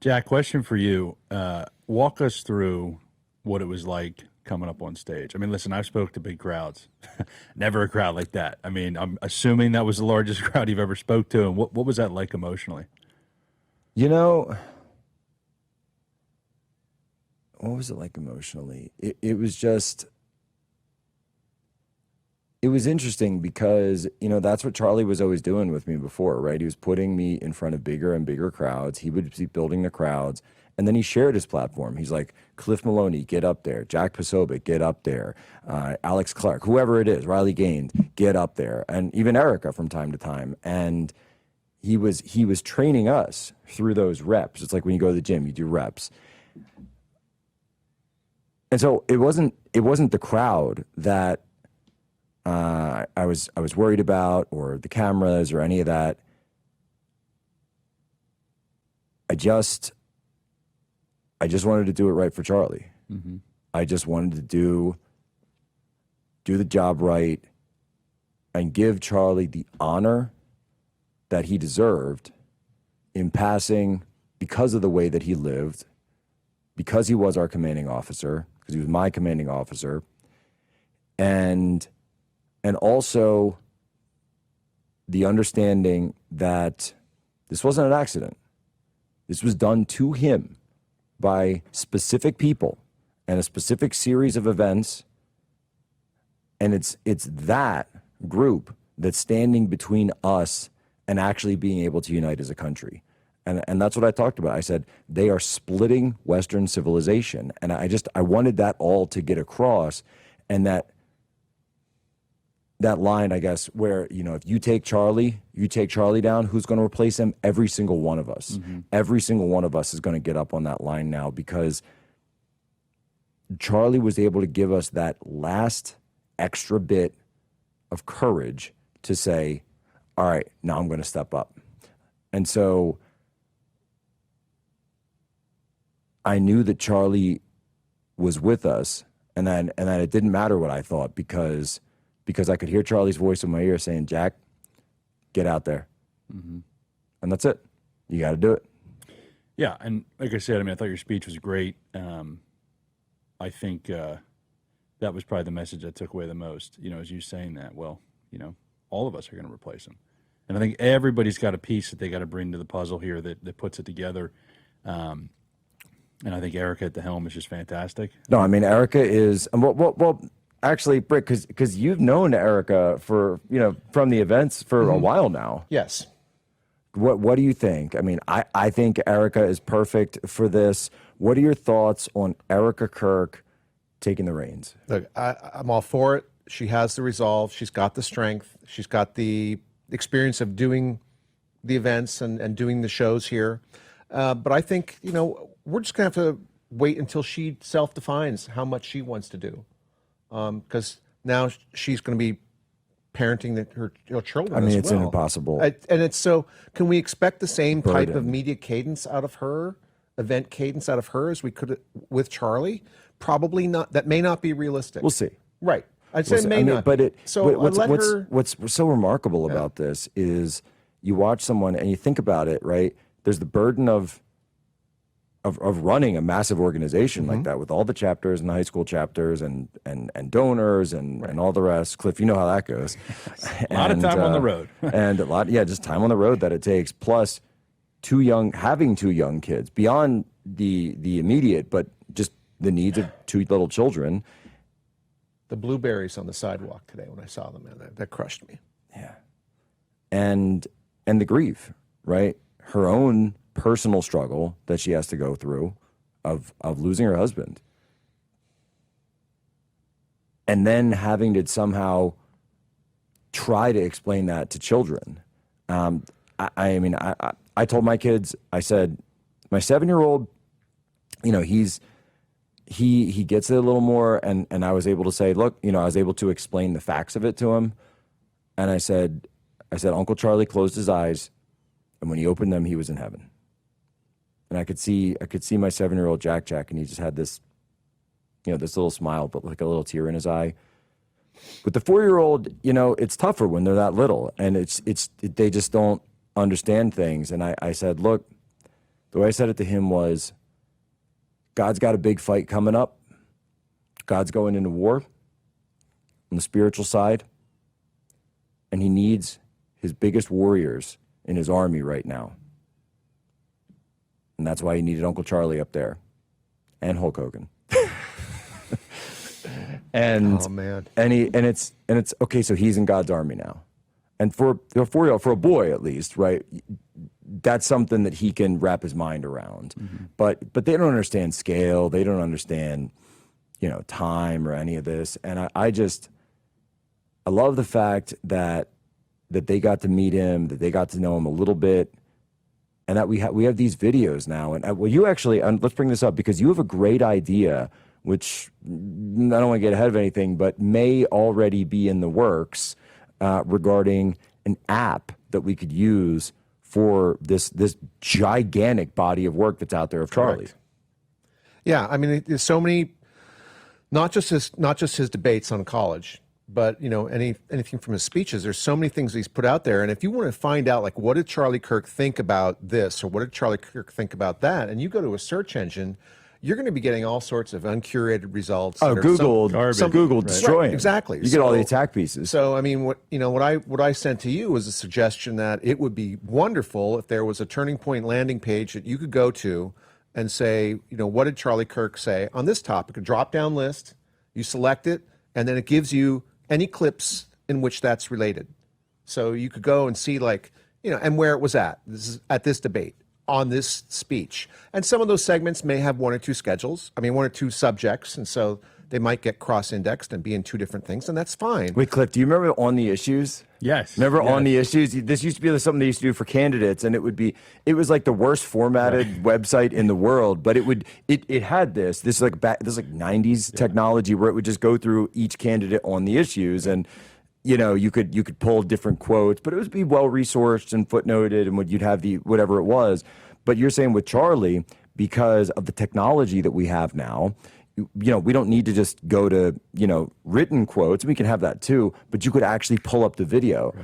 Jack, question for you. Walk us through what it was like coming up on stage. I mean, listen, I've spoke to big crowds. Never a crowd like that. I mean, I'm assuming that was the largest crowd you've ever spoke to. And what was that like emotionally? You know, what was it like emotionally? It was just, it was interesting because, that's what Charlie was always doing with me before, right? He was putting me in front of bigger and bigger crowds. He would be building the crowds. And then he shared his platform. He's like, Cliff Maloney, get up there. Jack Posobiec, get up there. Alex Clark, whoever it is, Riley Gaines, get up there. And even Erica from time to time. And he was training us through those reps. It's like when you go to the gym, you do reps. And so it wasn't the crowd that I was worried about, or the cameras, or any of that. I just wanted to do it right for Charlie. Mm-hmm. I just wanted to do the job right and give Charlie the honor that he deserved in passing, because of the way that he lived, because he was our commanding officer, because he was my commanding officer, and also the understanding that this wasn't an accident. This was done to him by specific people and a specific series of events. And it's that group that's standing between us and actually being able to unite as a country. And that's what I talked about. I said, they are splitting Western civilization. And I wanted that all to get across, and that line, I guess, where, if you take Charlie down, who's going to replace him? Every single one of us. Mm-hmm. Every single one of us is going to get up on that line now, because Charlie was able to give us that last extra bit of courage to say, all right, now I'm going to step up. And so I knew that Charlie was with us, and that it didn't matter what I thought, because I could hear Charlie's voice in my ear saying, Jack, get out there. Mm-hmm. And that's it. You got to do it. Yeah, and like I said, I thought your speech was great. I think that was probably the message I took away the most, as you saying that. Well, all of us are going to replace him. And I think everybody's got a piece that they got to bring to the puzzle here that puts it together. And I think Erica at the helm is just fantastic. No, Erica is well. Actually, Brick, because you've known Erica for from the events for mm-hmm. a while now. Yes. What do you think? I think Erica is perfect for this. What are your thoughts on Erica Kirk taking the reins? Look, I'm all for it. She has the resolve. She's got the strength. She's got the experience of doing the events and doing the shows here. But I think, we're just going to have to wait until she self-defines how much she wants to do. Because now she's going to be parenting her children as it's well. impossible. And it's so, can we expect the same type of media cadence out of her, event cadence out of her, as we could with Charlie? Probably not. That may not be realistic. We'll see. Right. I'd say may not. But so what's so remarkable about this is you watch someone and you think about it, right? There's the burden of running a massive organization like that, with all the chapters and the high school chapters and donors and all the rest. Cliff, you know how that goes. A lot of time on the road. And just time on the road that it takes. Plus, having two young kids beyond the immediate, but just the needs of two little children. The blueberries on the sidewalk today when I saw them, man, that crushed me. Yeah. And the grief, right? Her own personal struggle that she has to go through of losing her husband. And then having to somehow try to explain that to children. I told my kids, I said, my 7-year-old, he gets it a little more, and I was able to say, look, I was able to explain the facts of it to him. And I said, Uncle Charlie closed his eyes, and when he opened them, he was in heaven. And I could see my 7-year-old Jack, and he just had this, this little smile, but like a little tear in his eye. With the 4-year-old, it's tougher when they're that little, and they just don't understand things. And I said, look, The way I said it to him was, God's got a big fight coming up. God's going into war on the spiritual side, and he needs his biggest warriors in his army right now. And that's why he needed Uncle Charlie up there and Hulk Hogan. And Oh man. and it's okay, so he's in God's army now. And for a 4-year-old, for a boy at least, right? That's something that he can wrap his mind around. But they don't understand scale, they don't understand, time or any of this. And I love the fact that they got to meet him, that they got to know him a little bit, and that we have these videos now. And well, you actually, let's bring this up because you have a great idea, which I don't want to get ahead of anything, but may already be in the works regarding an app that we could use for this gigantic body of work that's out there of Charlie. Correct. Yeah, I mean, there's so many, not just his debates on college, but anything from his speeches. There's so many things he's put out there, and if you want to find out like what did Charlie Kirk think about this or what did Charlie Kirk think about that, and you go to a search engine, you're going to be getting all sorts of uncurated results. Oh, Google destroy him. Exactly. You get all the attack pieces. So I mean, what I sent to you was a suggestion that it would be wonderful if there was a Turning Point landing page that you could go to and say, what did Charlie Kirk say on this topic? A drop-down list. You select it, and then it gives you any clips in which that's related. So you could go and see and where it was at. This is at this debate, on this speech. And some of those segments may have one or two subjects, and so they might get cross-indexed and be in two different things, and that's fine. Wait, Cliff, do you remember On the Issues? Yes. Remember yes. On the Issues? This used to be something they used to do for candidates, and it was like the worst formatted website in the world, but it had this is like 90s technology where it would just go through each candidate on the issues, and you could pull different quotes, but it would be well resourced and footnoted, and you'd have the whatever it was. But you're saying with Charlie, because of the technology that we have now, we don't need to just go to written quotes. We can have that too, but you could actually pull up the video. Right.